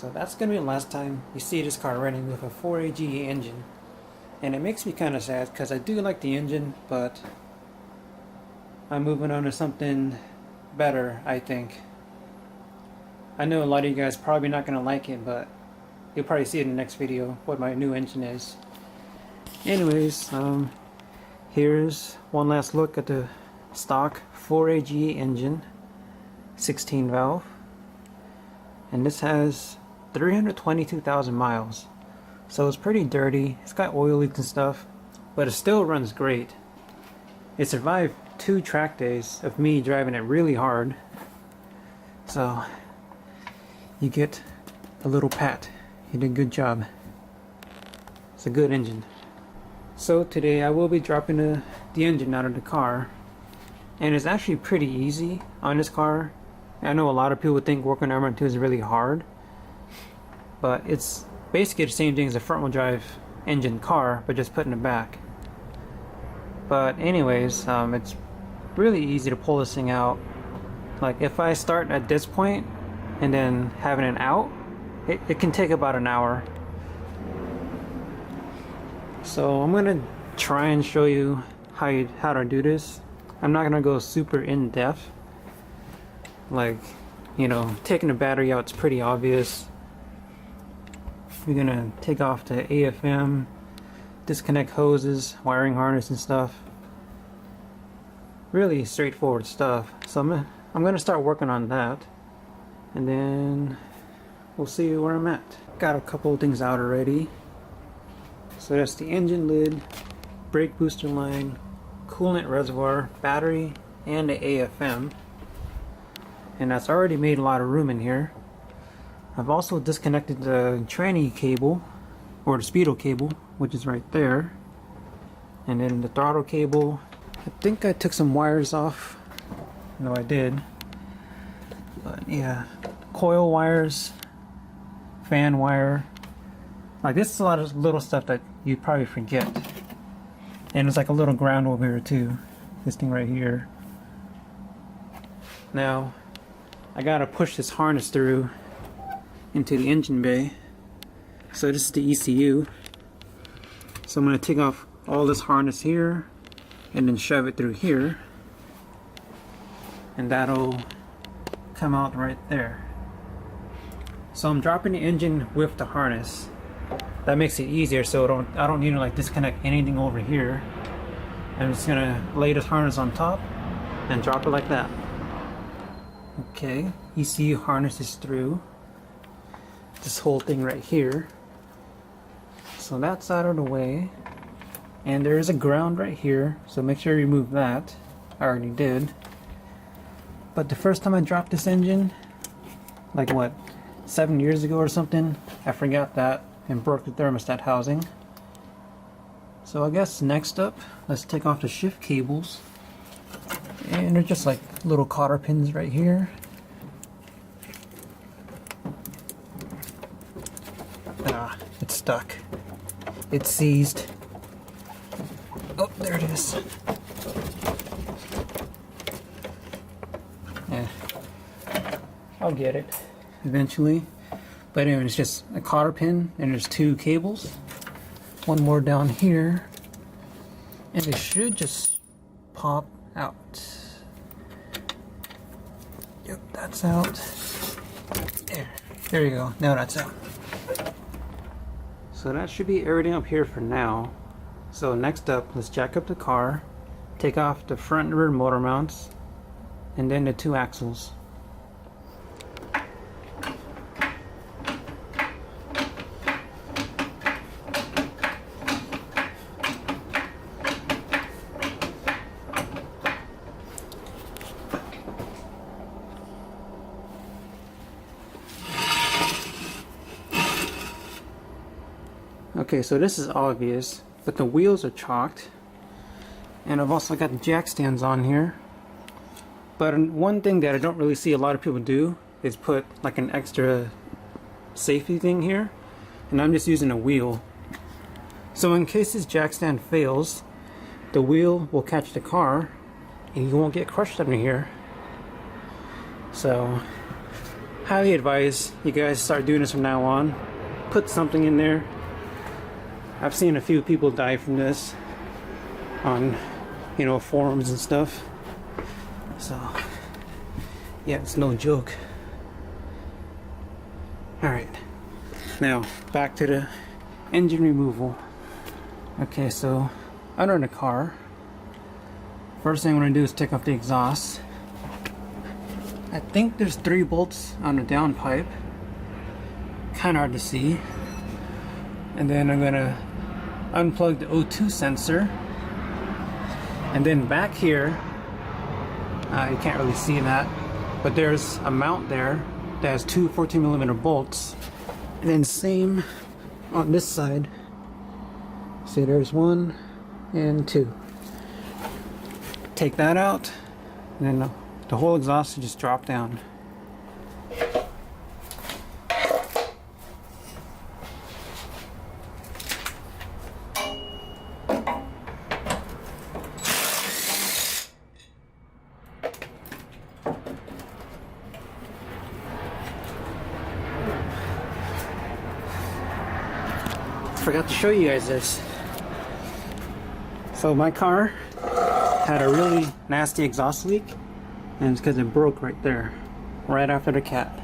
So that's gonna be the last time you see this car running with a 4AG engine. And it makes me kind of sad because I do like the engine, but I'm moving on to something better, I think. I know a lot of you guys probably not gonna like it, but you'll probably see it in the next video what my new engine is. Anyways, here's one last look at the stock 4AG engine, 16 valve, and this has 322,000 miles. So it's pretty dirty, it's got oil leaks and stuff, but it still runs great. It survived 2 track days of me driving it really hard. So you get a little pat. You did a good job. It's a good engine. So today I will be dropping the engine out of the car, and it's actually pretty easy on this car. I know a lot of people think working on MR2 is really hard, but it's basically the same thing as a front wheel drive engine car, but just put in the back. But anyways, it's really easy to pull this thing out. Like if I start at this point and then having it out, it can take about an hour. So I'm gonna try and show you how to do this. I'm not gonna go super in depth. Like, you know, taking the battery out is pretty obvious. We're gonna take off the AFM, disconnect hoses, wiring harness and stuff. Really straightforward stuff. So I'm gonna start working on that, and then we'll see where I'm at. Got a couple of things out already. So that's the engine lid, brake booster line, coolant reservoir, battery, and the AFM. And that's already made a lot of room in here. I've also disconnected the tranny cable, or the speedo cable, which is right there. And then the throttle cable. I think I took some wires off. No, I did. But yeah, coil wires, fan wire. Like, this is a lot of little stuff that you probably forget. And it's like a little ground over here too. This thing right here. Now, I gotta push this harness through into the engine bay. So this is the ECU. So I'm gonna take off all this harness here and then shove it through here. And that'll come out right there. So I'm dropping the engine with the harness. That makes it easier, so I don't need to like disconnect anything over here. I'm just gonna lay this harness on top and drop it like that. Okay, ECU harness is through this whole thing right here. So that's out of the way. And there is a ground right here, so make sure you remove that. I already did. But the first time I dropped this engine, like what, 7 years ago or something, I forgot that and broke the thermostat housing. So I guess next up, let's take off the shift cables. And they're just like little cotter pins right here. Ah, it's stuck. It's seized. Oh, there it is. Yeah, I'll get it eventually. But anyway, it's just a cotter pin, and there's 2 cables. One more down here, and it should just pop out. Yep, that's out. There you go. Now that's out. So that should be everything up here for now. So next up, let's jack up the car, take off the front and rear motor mounts, and then the 2 axles. Okay, so this is obvious, but the wheels are chalked, and I've also got the jack stands on here. But one thing that I don't really see a lot of people do is put like an extra safety thing here, and I'm just using a wheel. So in case this jack stand fails, the wheel will catch the car and you won't get crushed under here. So highly advise you guys start doing this from now on. Put something in there. I've seen a few people die from this on, you know, forums and stuff. So, yeah, it's no joke. Alright, now back to the engine removal. Okay, so under the car, first thing I'm going to do is take off the exhaust. I think there's 3 bolts on the downpipe. Kind of hard to see. And then I'm going to unplug the O2 sensor. And then back here, you can't really see that, but there's a mount there that has 2 14mm bolts. And then same on this side. See, there's 1 and 2. Take that out, and then the whole exhaust will just drop down. Forgot to show you guys this. So my car had a really nasty exhaust leak, and it's because it broke right there, right after the cat.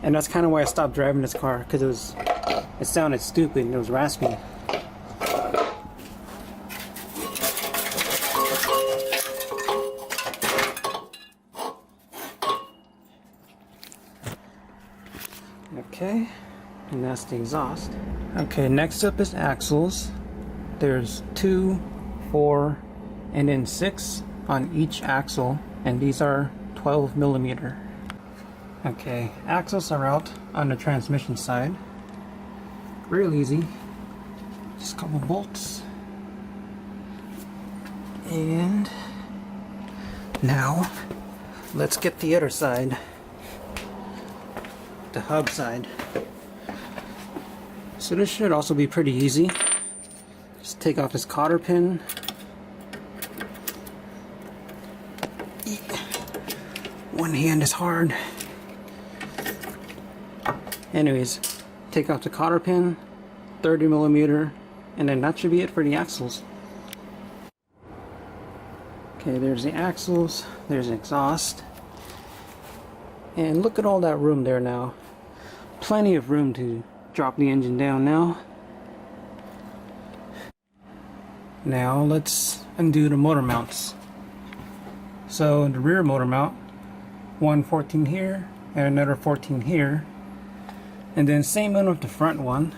And that's kind of why I stopped driving this car, because it sounded stupid and it was raspy. Okay, and that's the exhaust. Okay, next up is axles. There's 2, 4, and then 6 on each axle, and these are 12mm. Okay, axles are out on the transmission side. Real easy. Just a couple bolts. And now let's get the other side. The hub side. So this should also be pretty easy. Just take off this cotter pin. One hand is hard. Anyways, take off the cotter pin, 30mm, and then that should be it for the axles. Okay, there's the axles, there's the exhaust. And look at all that room there now. Plenty of room to drop the engine down now. Now let's undo the motor mounts. So the rear motor mount, one 14 here and another 14 here, and then same one with the front one.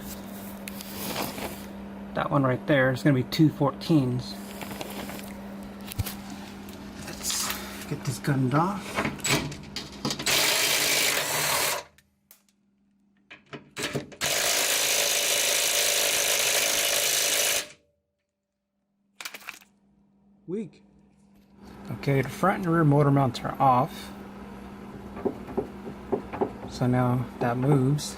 That one right there is going to be 2 14s. Let's get this gunned off. Weak. Okay, the front and rear motor mounts are off. So now that moves.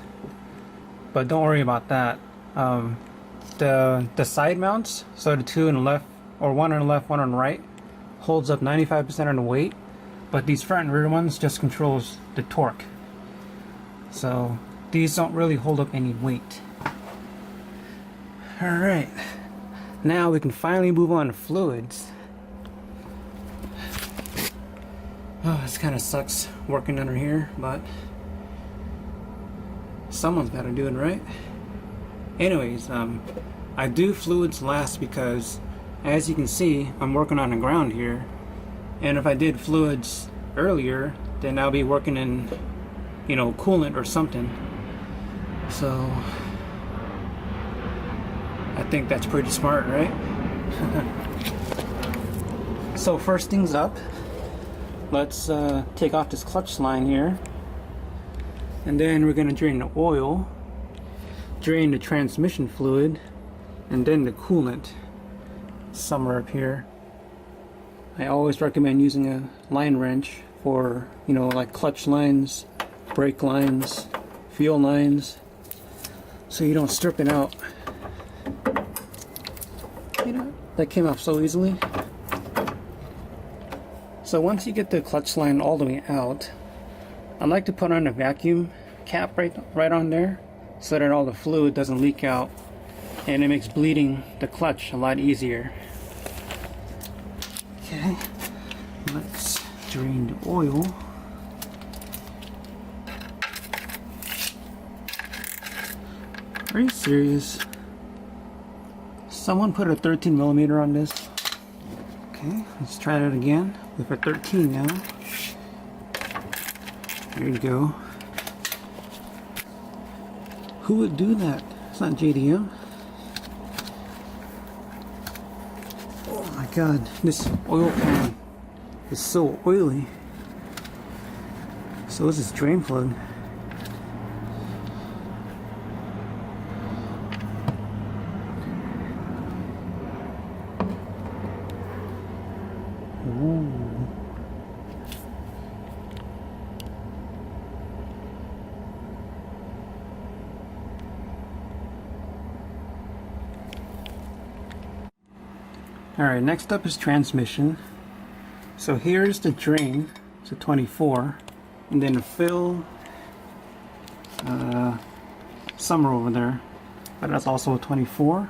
But don't worry about that. The side mounts, so the 2 on the left, or 1 on the left, 1 on the right, holds up 95% of the weight. But these front and rear ones just controls the torque. So these don't really hold up any weight. Alright. Now we can finally move on to fluids. Oh, this kind of sucks working under here, but someone's got to do it, right? Anyways, I do fluids last because, as you can see, I'm working on the ground here, and if I did fluids earlier, then I'll be working in, you know, coolant or something. So I think that's pretty smart, right? So first things up, let's take off this clutch line here, and then we're going to drain the oil, drain the transmission fluid, and then the coolant somewhere up here. I always recommend using a line wrench for, you know, like clutch lines, brake lines, fuel lines, so you don't strip it out. You know, that came off so easily. So once you get the clutch line all the way out, I like to put on a vacuum cap right on there so that all the fluid doesn't leak out, and it makes bleeding the clutch a lot easier. Okay, let's drain the oil. Are you serious? Someone put a 13mm on this. Okay, let's try that again with a 13 now. There you go. Who would do that? It's not JDM. Oh my god, this oil pan is so oily. So is this drain plug. Ooh. Alright, next up is transmission. So here's the drain, it's a 24, and then a fill somewhere over there, but that's also a 24.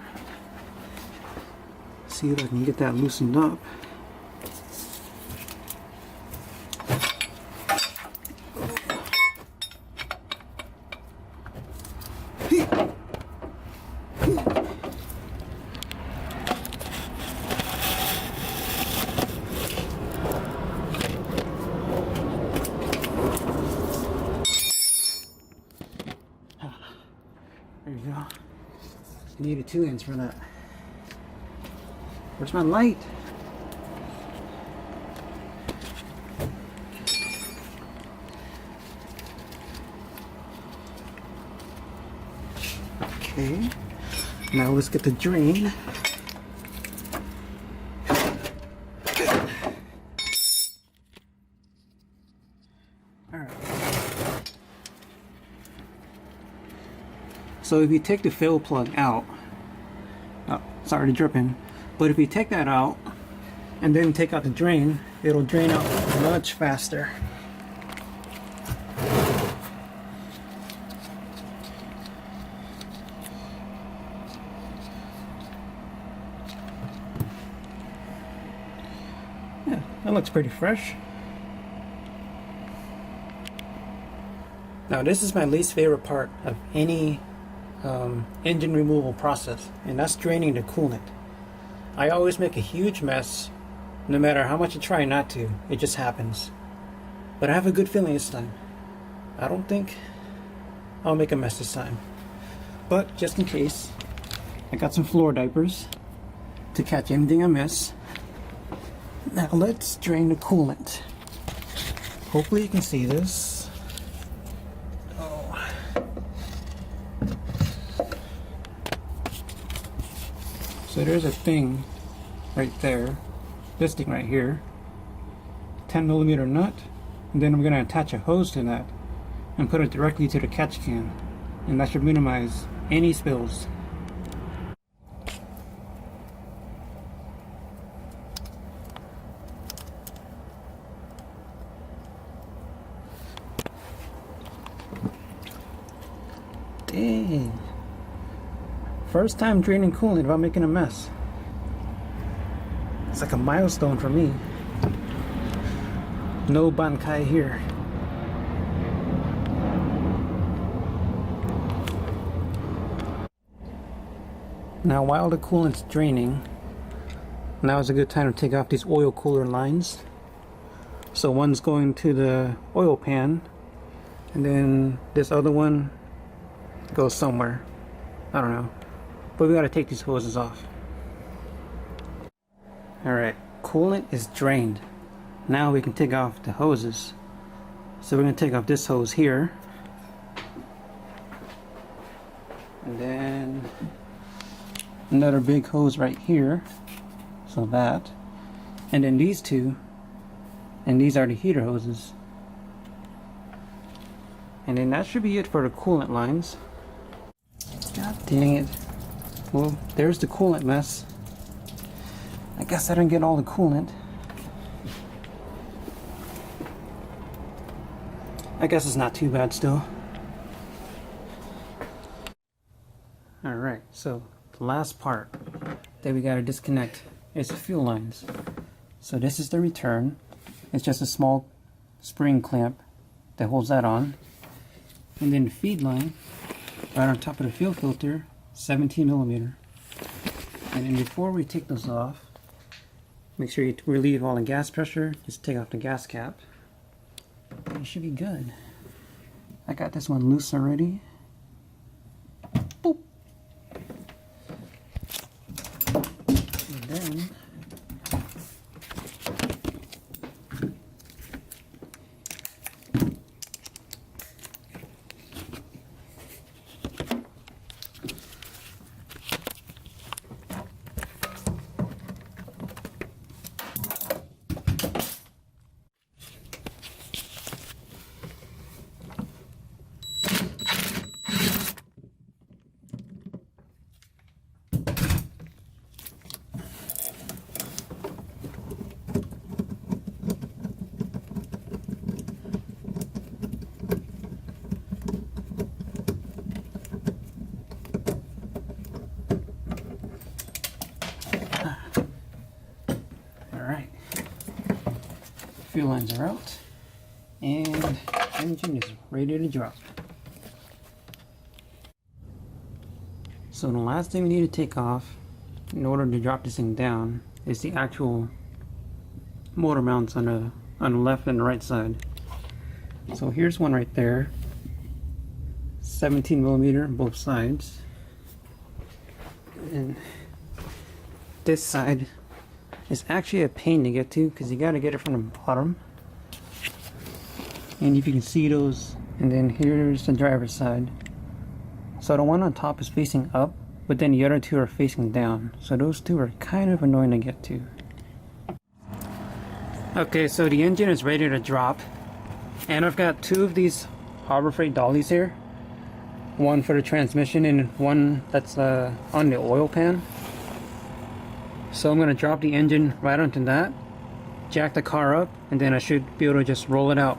See if I can get that loosened up. There you go. I needed 2 ends for that. Where's my light? Okay. Now let's get the drain. Alright. So if you take the fill plug out, oh, it's already dripping, but if you take that out and then take out the drain, it'll drain out much faster. Yeah, that looks pretty fresh. Now this is my least favorite part of any engine removal process, and that's draining the coolant. I always make a huge mess, no matter how much I try not to. It just happens. But I have a good feeling this time. I don't think I'll make a mess this time. But just in case, I got some floor diapers to catch anything I miss. Now let's drain the coolant. Hopefully you can see this. So there's a thing right there, this thing right here, 10mm nut, and then I'm going to attach a hose to that and put it directly to the catch can, and that should minimize any spills. Dang. First time draining coolant without making a mess. It's like a milestone for me. No bankai here. Now while the coolant's draining, now is a good time to take off these oil cooler lines. So one's going to the oil pan, and then this other one goes somewhere. I don't know. But we gotta take these hoses off. Alright, coolant is drained. Now we can take off the hoses. So we're gonna take off this hose here. And then another big hose right here. So that. And then these two. And these are the heater hoses. And then that should be it for the coolant lines. God dang it. Well, there's the coolant mess. I guess I didn't get all the coolant. I guess it's not too bad still. Alright, so the last part that we gotta disconnect is the fuel lines. So this is the return. It's just a small spring clamp that holds that on. And then the feed line right on top of the fuel filter, 17mm. And then before we take those off, make sure you relieve all the gas pressure. Just take off the gas cap. It should be good. I got this one loose already. Boop. And then fuel lines are out, and engine is ready to drop. So the last thing we need to take off in order to drop this thing down is the actual motor mounts on the left and the right side. So here's one right there, 17mm on both sides, and this side is actually a pain to get to because you got to get it from the bottom. And if you can see those, and then here's the driver's side. So the one on top is facing up, but then the other two are facing down. So those two are kind of annoying to get to. Okay, so the engine is ready to drop, and I've got two of these Harbor Freight dollies here. One for the transmission and one that's on the oil pan. So I'm going to drop the engine right onto that, jack the car up, and then I should be able to just roll it out.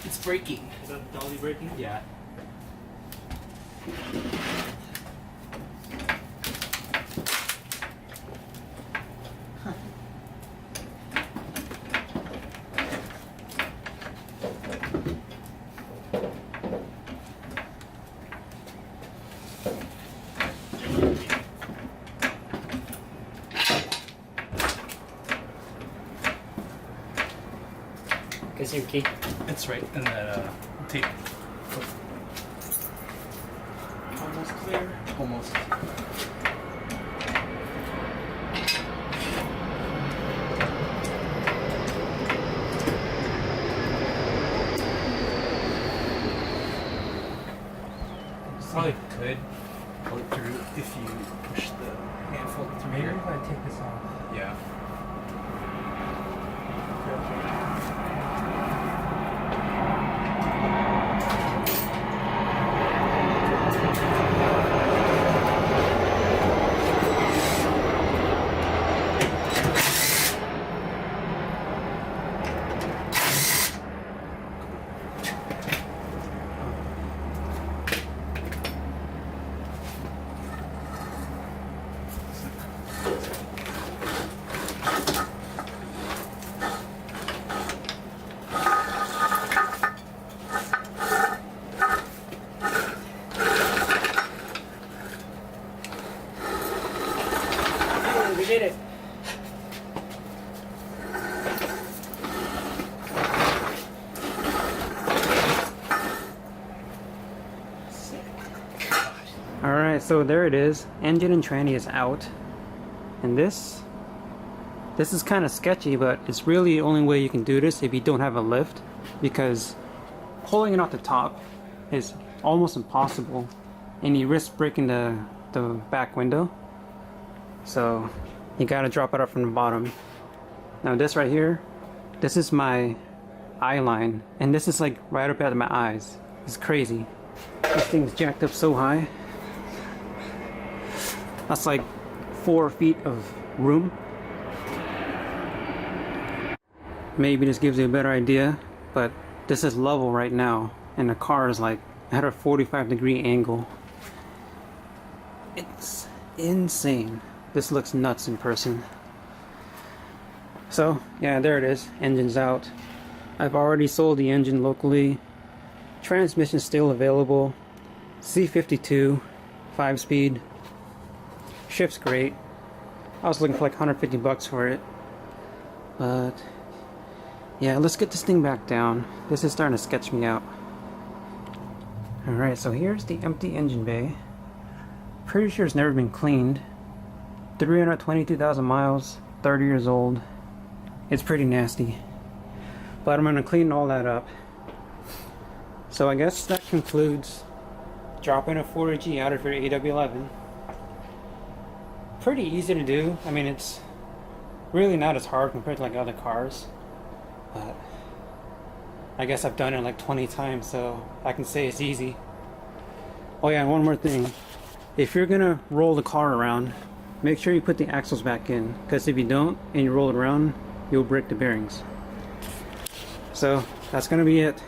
It's breaking. Is that the dolly breaking? Yeah. Is your key? It's right in that tape. Almost clear. Almost. Probably could pull it through if you push the handful through Maybe here. if I take this off. Yeah. So there it is. Engine and tranny is out. And this is kind of sketchy, but it's really the only way you can do this if you don't have a lift, because pulling it off the top is almost impossible and you risk breaking the back window. So you gotta drop it up from the bottom. Now this right here, this is my eye line, and this is like right up at my eyes. It's crazy. This thing's jacked up so high. That's like 4 feet of room. Maybe this gives you a better idea, but this is level right now, and the car is like at a 45-degree angle. It's insane. This looks nuts in person. So yeah, there it is. Engine's out. I've already sold the engine locally. Transmission still available. C52, 5-speed. Shift's great. I was looking for like 150 bucks for it, but yeah, let's get this thing back down. This is starting to sketch me out. Alright, so here's the empty engine bay. Pretty sure it's never been cleaned. 322,000 miles, 30 years old. It's pretty nasty. But I'm going to clean all that up. So I guess that concludes dropping a 4AG out of your AW11. Pretty easy to do. I mean, it's really not as hard compared to like other cars. But I guess I've done it like 20 times, so I can say it's easy. Oh yeah, and one more thing. If you're gonna roll the car around, make sure you put the axles back in, because if you don't and you roll it around, you'll break the bearings. So that's gonna be it.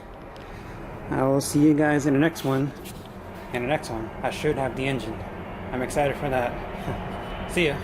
I will see you guys in the next one. In the next one, I should have the engine. I'm excited for that. See ya.